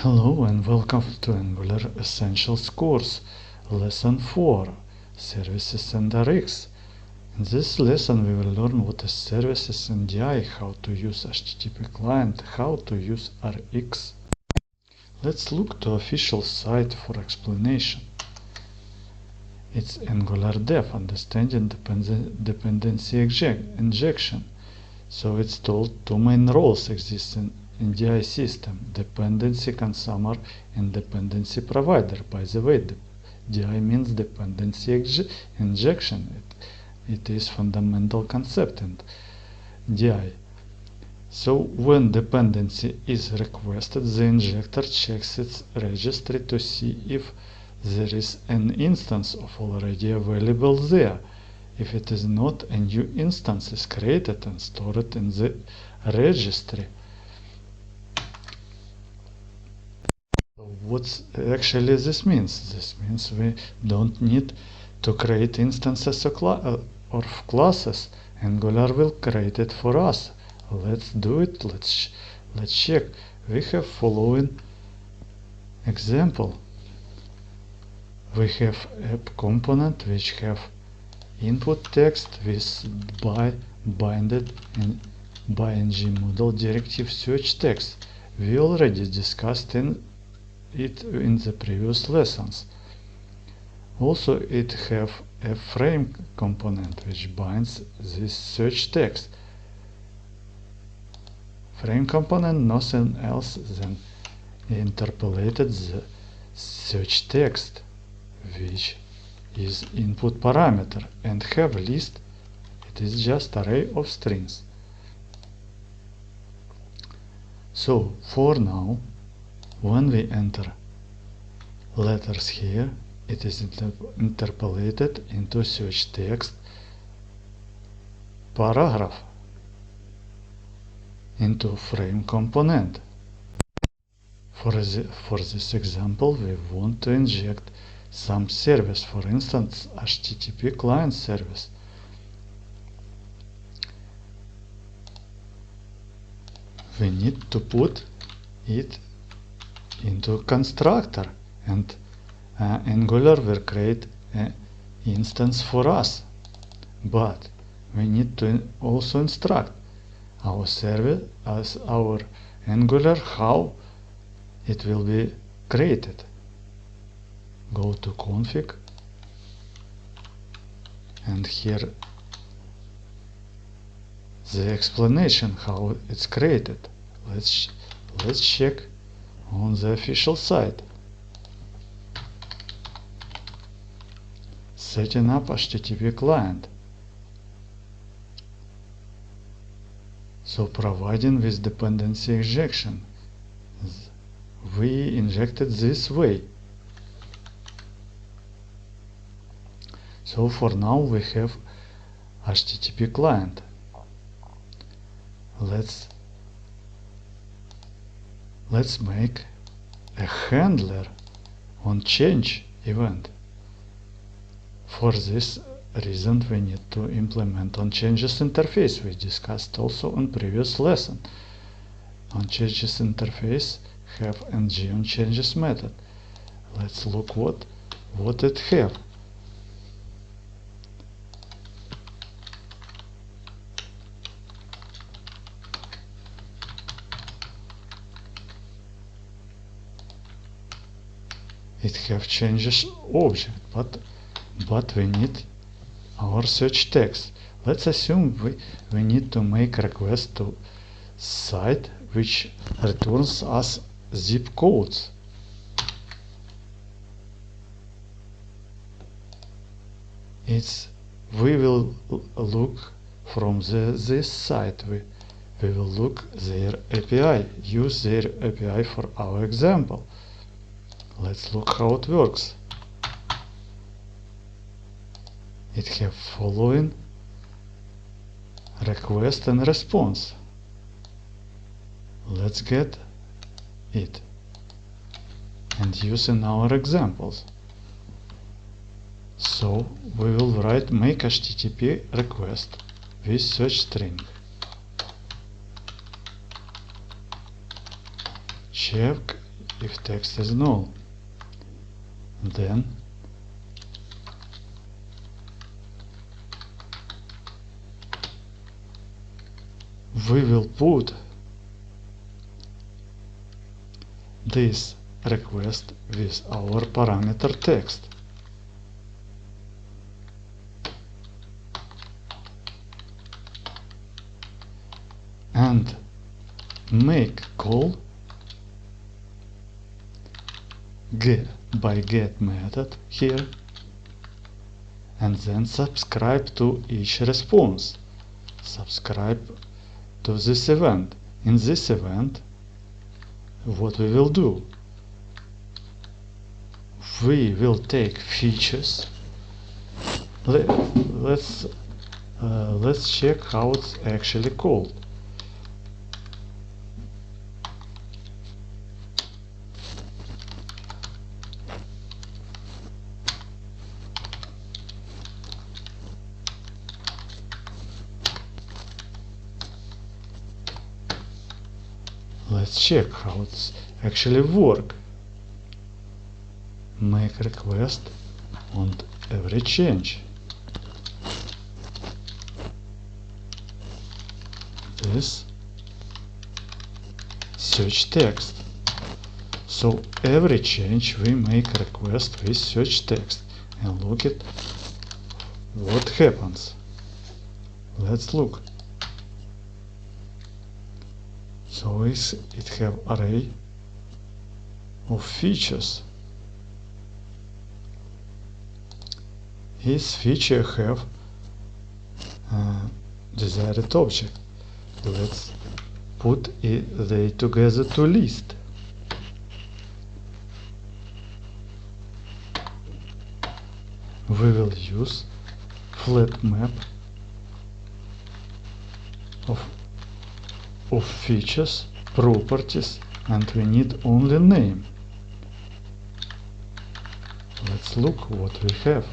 Hello and welcome to Angular Essentials course, Lesson 4, Services and RX. In this lesson we will learn what is services and DI, how to use HttpClient, how to use RX. Let's look to official site for explanation. It's Angular Dev, Understanding Dependency Injection. So it's told two main roles exist in DI system: dependency consumer and dependency provider. By the way, DI means dependency injection. It is fundamental concept in DI. So when dependency is requested, the injector checks its registry to see if there is an instance of already available there. If it is not, a new instance is created and stored in the registry. What actually this means? This means we don't need to create instances or classes. Angular will create it for us. Let's do it. Let's check. We have following example. We have app component which have input text with binded in ing model directive search text. We already discussed it in the previous lessons. Also it have a frame component which binds this search text. Frame component nothing else than interpolated the search text, which is input parameter, and have list. It is just array of strings. So for now, when we enter letters here, it is interpolated into search text paragraph into frame component. For this example, we want to inject some service, for instance HttpClient service. We need to put it into constructor, and Angular will create an instance for us, but we need to also instruct our service as our Angular how it will be created. Go to config, and here the explanation how it's created. Let's check on the official site. Setting up HttpClient. So providing with dependency injection, we injected this way. So for now we have HttpClient. Let's make a handler on change event. For this reason we need to implement on changes interface. We discussed also on previous lesson. On changes interface have ng on changes method. Let's look what it have. It have changes object, but we need our search text. Let's assume we need to make request to site which returns us zip codes. We will look from this site. We will look their API, use their API for our example. Let's look how it works. It have following request and response. Let's get it and use in our examples. So we will write make HTTP request with search string. Check if text is null. Then we will put this request with our parameter text. And make call by get method here, and then subscribe to each response. Subscribe to this event. In this event, what we will do? We will take features. Let's check how it's actually called. Let's check how it's actually work. Make request on every change. This search text. So every change we make request with search text, and look at what happens. Let's look. So it have array of features. Each feature have desired object. Let's put they together to list. We will use flat map of features, properties, and we need only name. Let's look what we have.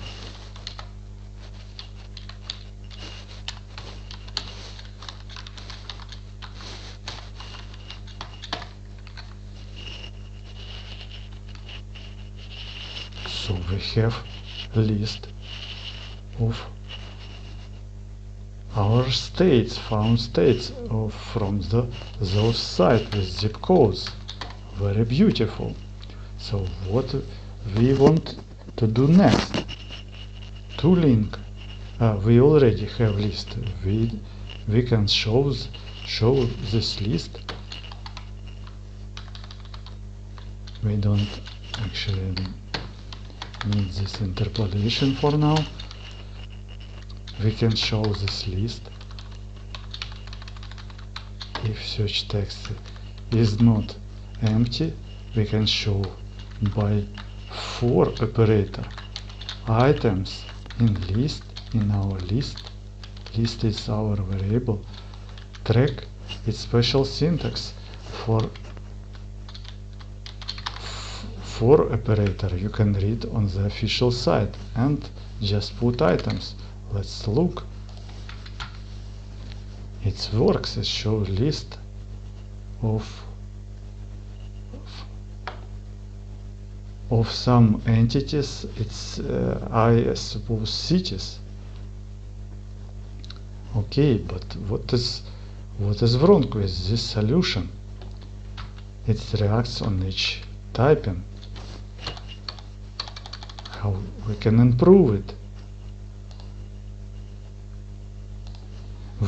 So we have a list of our states, found states from those sites with zip codes. Very beautiful. So what we want to do next? To link. We already have list. We can show this list. We don't actually need this interpolation for now. We can show this list. If search text is not empty, we can show by for operator items in list, in our list. List is our variable. Track its special syntax for operator. You can read on the official site and just put items. Let's look. It works. It shows list of some entities. It's I suppose cities. Okay, but what is wrong with this solution? It reacts on each typing. How we can improve it?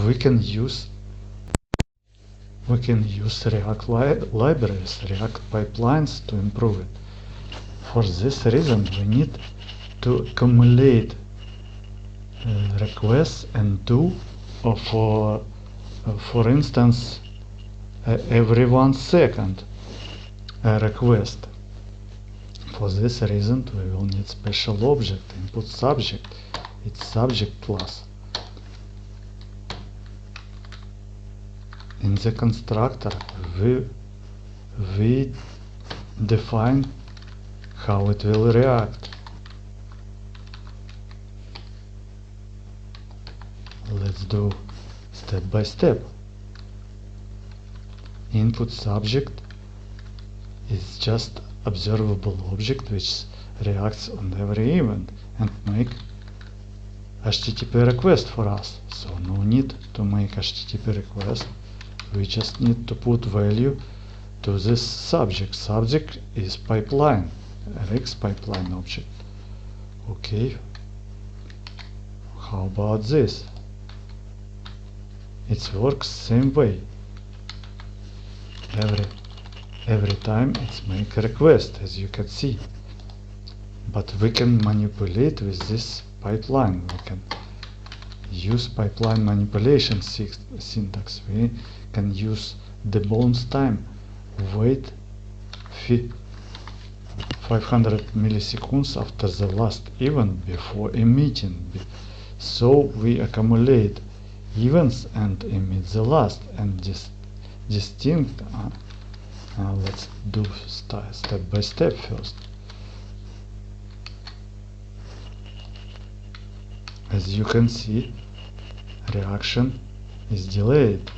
We can use React libraries, React pipelines to improve it. For this reason, we need to accumulate requests and do for instance every 1 second a request. For this reason, we will need special object, input subject. It's subject class. In the constructor, we define how it will react. Let's do step by step. Input subject is just observable object which reacts on every event and make HTTP request for us. So no need to make HTTP request. We just need to put value to this subject. Subject is pipeline, RX pipeline object. Okay. How about this? It works same way. Every time it's make a request, as you can see. But we can manipulate with this pipeline. We can use pipeline manipulation syntax. We can use the bounce time, wait 500 milliseconds after the last event before emitting. So we accumulate events and emit the last and distinct. Let's do step by step first. As you can see, reaction is delayed.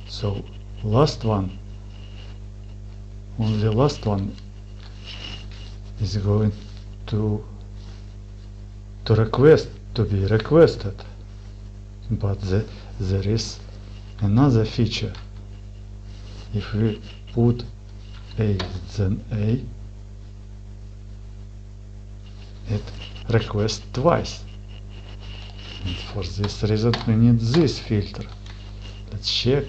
So only last one is going to be requested. But there is another feature. If we put A then A, it requests twice. And for this reason we need this filter. Let's check.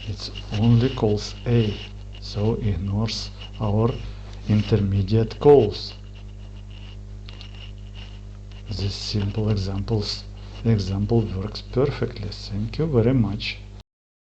It only calls A, so ignores our intermediate calls. This simple example works perfectly. Thank you very much.